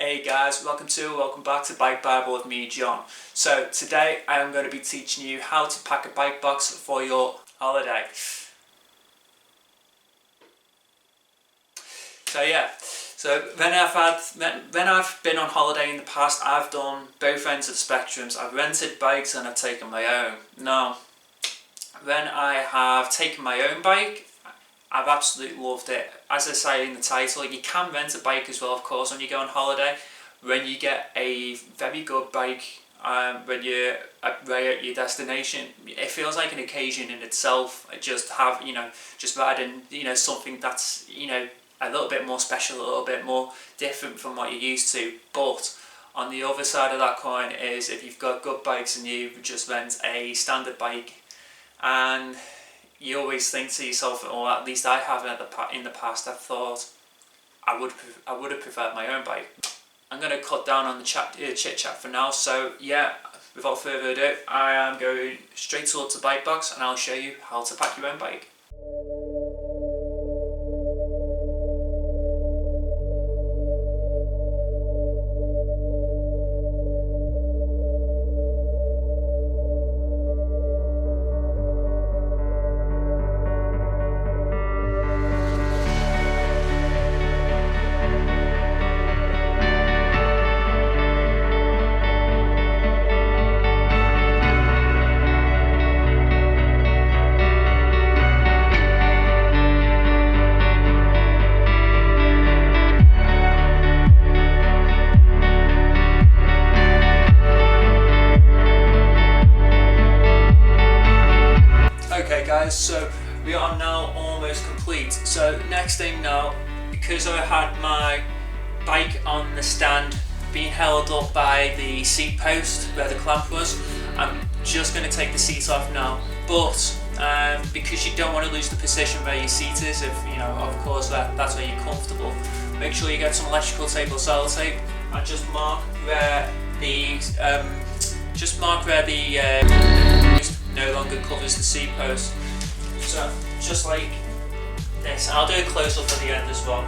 Hey guys, welcome back to Bike Bible with me, John. So today I am going to be teaching you how to pack a bike box for your holiday. So when I've been on holiday in the past, I've done both ends of the spectrums. I've rented bikes and I've taken my own. Now, when I have taken my own bike, I've absolutely loved it. As I say in the title, you can rent a bike as well, of course, when you go on holiday. When you get a very good bike, when you're right at your destination, it feels like an occasion in itself. Just riding, something that's, a little bit more special, a little bit more different from what you're used to. But on the other side of that coin is if you've got good bikes and you just rent a standard bike, and you always think to yourself, or at least I have in the past, I've thought I would have preferred my own bike. I'm going to cut down on the chit chat for now. So yeah, without further ado, I am going straight towards the bike box and I'll show you how to pack your own bike. So we are now almost complete. So next thing now, because I had my bike on the stand being held up by the seat post where the clamp was, I'm just going to take the seat off now. But because you don't want to lose the position where your seat is, if of course that's where you're comfortable, make sure you get some electrical tape or sellotape and just mark where the no longer covers the seat post. So just like this, and I'll do a close up at the end as well.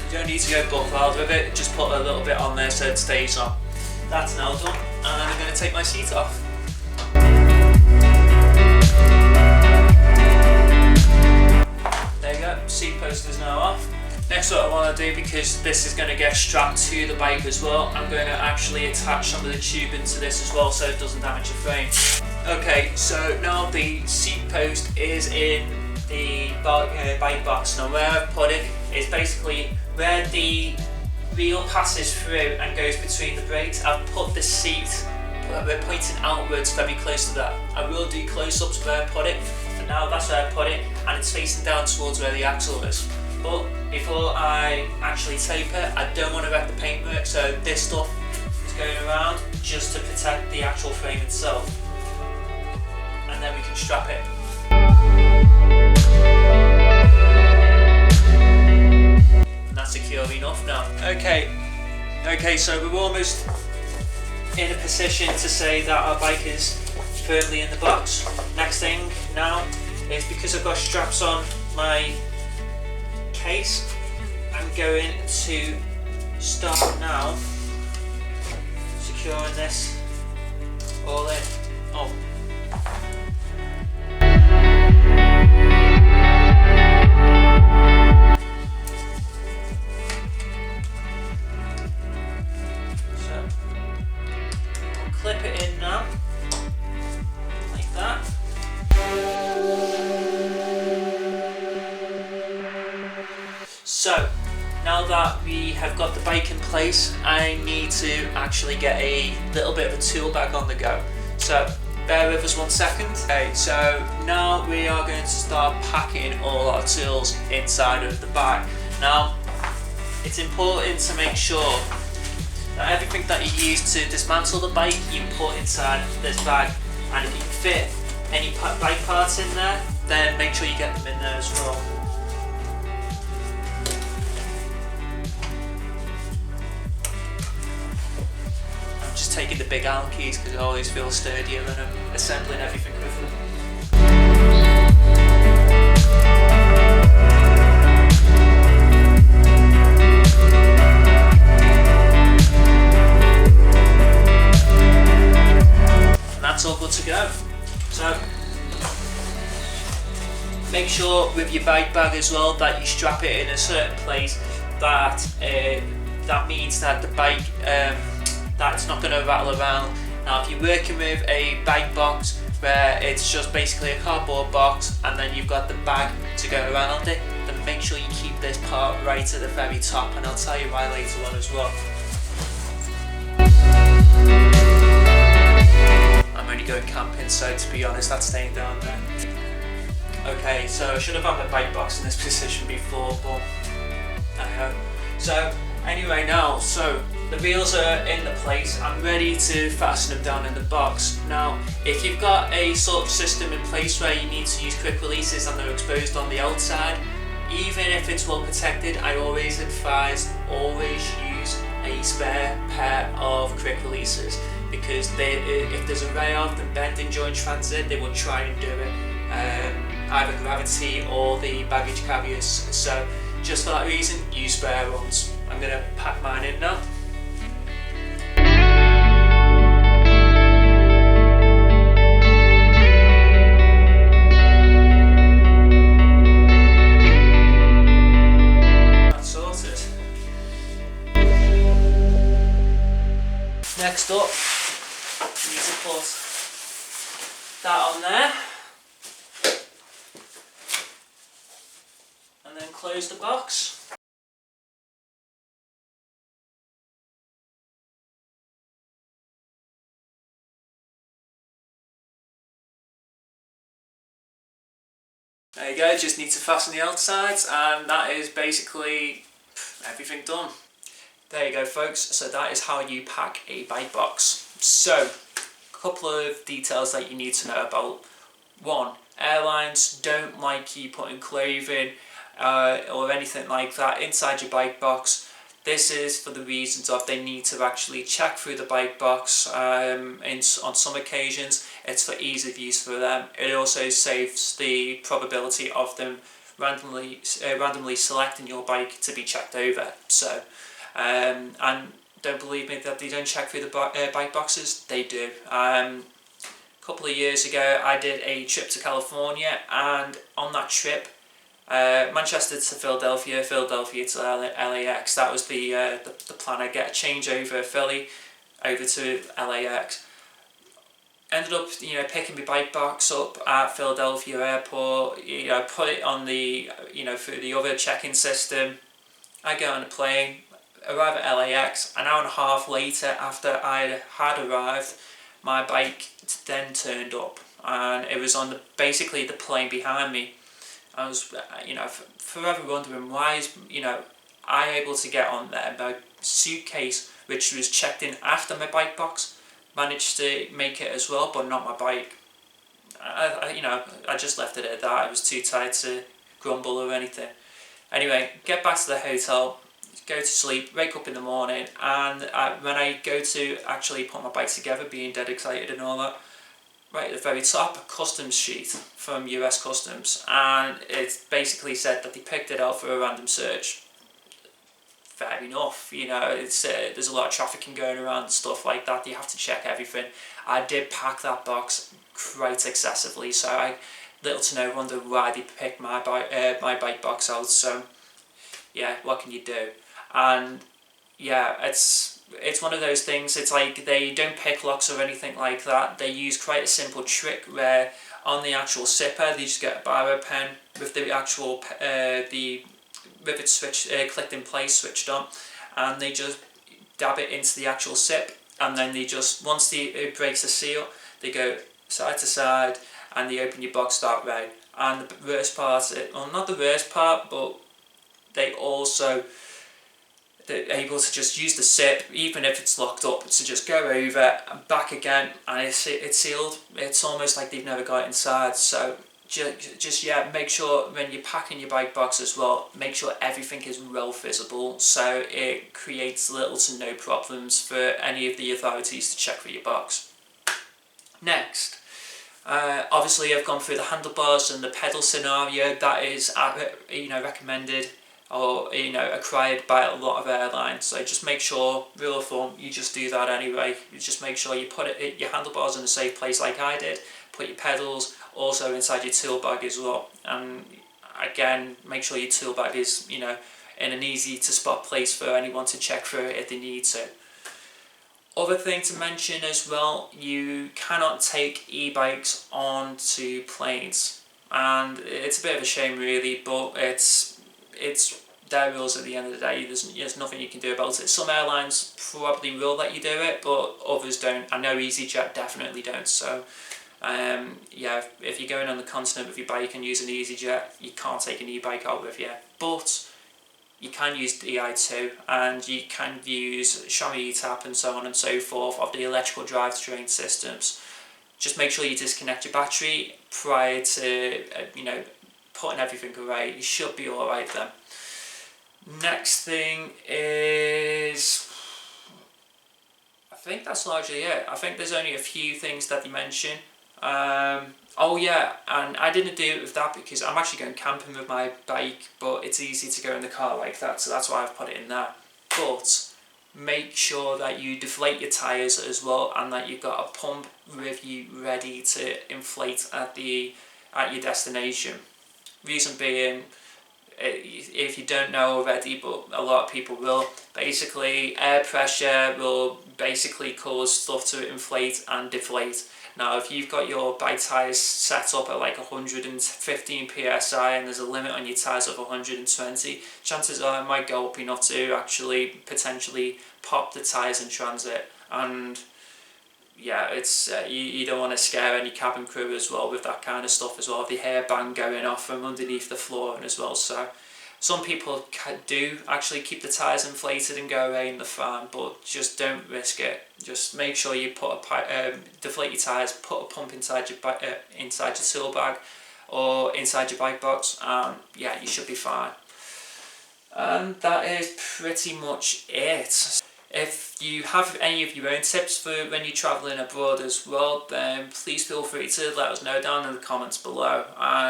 You don't need to go buck wild with it, just put a little bit on there so it stays on. That's now done, and I'm going to take my seat off. There you go, seat post is now off. Next, what I want to do, because this is going to get strapped to the bike as well, I'm going to actually attach some of the tubing to this as well so it doesn't damage the frame. Okay, so now the seat post is in the bike box. Now where I've put it is basically where the wheel passes through and goes between the brakes. I've put the seat, we're pointing outwards very close to that. I will do close-ups where I put it. For now, that's where I put it, and it's facing down towards where the axle is. But before I actually tape it, I don't want to wreck the paintwork, so this stuff is going around just to protect the actual frame itself. And then we can strap it. And that's secure enough now. Okay, so we're almost in a position to say that our bike is firmly in the box. Next thing now is, because I've got straps on my case, I'm going to start now securing this all in. So I'll clip it in now, like that. So now that we have got the bike in place, I need to actually get a little bit of a tool bag on the go. So bear with us 1 second. Okay, so now we are going to start packing all our tools inside of the bag. Now, it's important to make sure that everything that you use to dismantle the bike, you put inside this bag. And if you fit any bike parts in there, then make sure you get them in there as well. just taking the big Allen keys because it always feels sturdier than assembling everything with them. And that's all good to go. So make sure with your bike bag as well that you strap it in a certain place that that means that the bike that's not going to rattle around. Now if you're working with a bike box where it's just basically a cardboard box and then you've got the bag to go around it, then make sure you keep this part right at the very top, and I'll tell you why later on as well. I'm only going camping, so to be honest that's staying down there. Okay, so I should have had my bike box in this position before, but so anyway, now so the wheels are in the place. I'm ready to fasten them down in the box. Now if you've got a sort of system in place where you need to use quick releases and they're exposed on the outside, even if it's well protected, I always advise always use a spare pair of quick releases, because if there's a ray of them bending during transit, they will try and do it, either gravity or the baggage carriers. So just for that reason, use spare ones. I'm going to pack mine in now. That's sorted. Next up, you need to put that on there. And then close the box. There you go, just need to fasten the outsides, and that is basically everything done. There you go folks, so that is how you pack a bike box. So, a couple of details that you need to know about. One, airlines don't like you putting clothing or anything like that inside your bike box. This is for the reasons of they need to actually check through the bike box. On some occasions it's for ease of use for them. It also saves the probability of them randomly selecting your bike to be checked over. So and don't believe me that they don't check through the bike boxes, they do. A couple of years ago I did a trip to California, and on that trip Manchester to Philadelphia, Philadelphia to LAX. That was the plan. I'd get a change over Philly over to LAX. Ended up, picking my bike box up at Philadelphia airport. Put it on the, through the other check-in system. I get on a plane, arrive at LAX. An hour and a half later, after I had arrived, my bike then turned up, and it was on basically the plane behind me. I was, forever wondering why is, I able to get on there. My suitcase, which was checked in after my bike box, managed to make it as well, but not my bike. I just left it at that. I was too tired to grumble or anything. Anyway, get back to the hotel, go to sleep, wake up in the morning, and when I go to actually put my bike together, being dead excited and all that, right at the very top, a customs sheet from US Customs, and it basically said that they picked it out for a random search. Fair enough, it's there's a lot of trafficking going around and stuff like that. You have to check everything. I did pack that box quite excessively, so I little to no wonder why they picked my bike box out. So yeah, what can you do? And yeah, it's one of those things. It's like they don't pick locks or anything like that. They use quite a simple trick where on the actual zipper they just get a biro pen with the actual the rivet switch clicked in place, switched on, and they just dab it into the actual zip, and then they just, once it breaks the seal, they go side to side and they open your box that way. And the worst part, well, not the worst part, but they're able to just use the zip, even if it's locked up, to just go over and back again, and it's sealed. It's almost like they've never got it inside. So just yeah, make sure when you're packing your bike box as well, make sure everything is well visible, so it creates little to no problems for any of the authorities to check for your box. Next, obviously I've gone through the handlebars and the pedal scenario. That is recommended or acquired by a lot of airlines, so just make sure, rule of thumb, you just do that anyway. You just make sure you put your handlebars in a safe place like I did, put your pedals also inside your tool bag as well, and again make sure your tool bag is in an easy to spot place for anyone to check through it if they need to. Other thing to mention as well, you cannot take e-bikes onto planes, and it's a bit of a shame really, but it's their rules at the end of the day. There's nothing you can do about it. Some airlines probably will let you do it, but others don't. I know EasyJet definitely don't, so yeah, if you're going on the continent with your bike and using EasyJet, you can't take an e-bike out with you, but you can use Di2 and you can use Xiaomi eTap and so on and so forth of the electrical drivetrain systems. Just make sure you disconnect your battery prior to putting everything away. You should be alright then. Next thing is, I think that's largely it. I think there's only a few things that they mention. Oh yeah, and I didn't do it with that because I'm actually going camping with my bike, but it's easy to go in the car like that, so that's why I've put it in there. But make sure that you deflate your tyres as well, and that you've got a pump with you ready to inflate at your destination. Reason being, if you don't know already, but a lot of people will, basically air pressure will basically cause stuff to inflate and deflate. Now if you've got your bike tyres set up at like 115 psi and there's a limit on your tyres of 120, chances are it might go up enough to actually potentially pop the tyres in transit, and yeah, it's you don't want to scare any cabin crew as well with that kind of stuff as well, the hairband going off from underneath the flooring as well. So some people do actually keep the tyres inflated and go away in the fan, but just don't risk it. Just make sure you deflate your tyres, put a pump inside your tool bag or inside your bike box, and yeah, you should be fine. And that is pretty much it. If you have any of your own tips for when you're travelling abroad as well, then please feel free to let us know down in the comments below.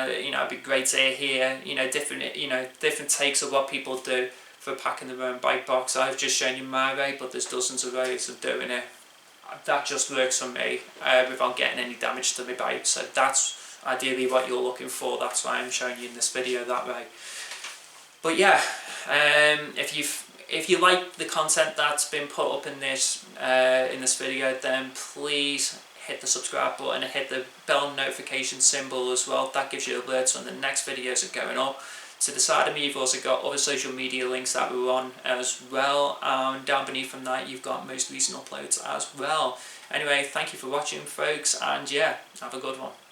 It'd be great to hear different takes of what people do for packing their own bike box. I've just shown you my way, but there's dozens of ways of doing it. That just works for me without getting any damage to my bike. So that's ideally what you're looking for. That's why I'm showing you in this video that way. But yeah, if you like the content that's been put up in this video, then please hit the subscribe button and hit the bell notification symbol as well. That gives you alerts when the next videos are going up. To the side of me, you've also got other social media links that we're on as well. Down beneath from that, you've got most recent uploads as well. Anyway, thank you for watching, folks, and yeah, have a good one.